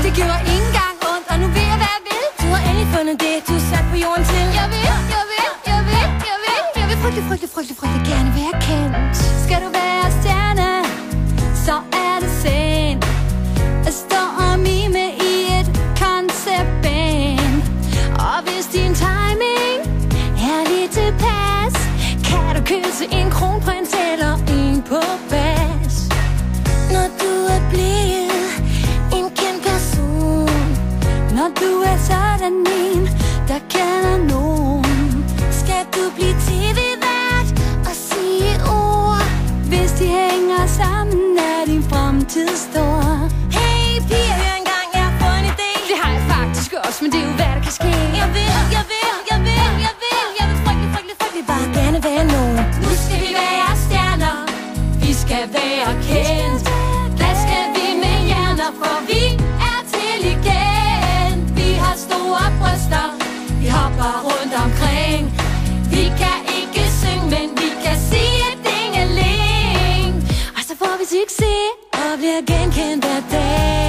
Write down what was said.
Det gjorde ikke engang ondt, og nu ved jeg, hvad jeg vil. Du har endelig fundet det, du er sat på jorden til. Jeg vil frygtelig gerne være kendt. Skal du være stjerne, så er det sent at stå og mime i et konceptband. Og hvis din timing er lidt tilpas, kan du kysse en kronprins eller en på bas. Når du er blevet en kendt person, når du er sådan en, der kender nogen, skal du blive tv-vært og sige ord. Hvis de hænger sammen, er din fremtid stor. Hey piger, hør engang, jeg har fået en idé. Det har jeg faktisk også, men det er jo hvad der kan ske. Jeg vil frygtelig bare gerne være nogen. Nu skal vi være stjerner, vi skal være kendt. Hvad skal vi med hjerner, for vi er til igen. Vi har store bryster, vi hopper rundt omkring. Vi kan ikke synge, men vi kan sige dingeling. Og så får vi succes og bliver genkendt hver dag.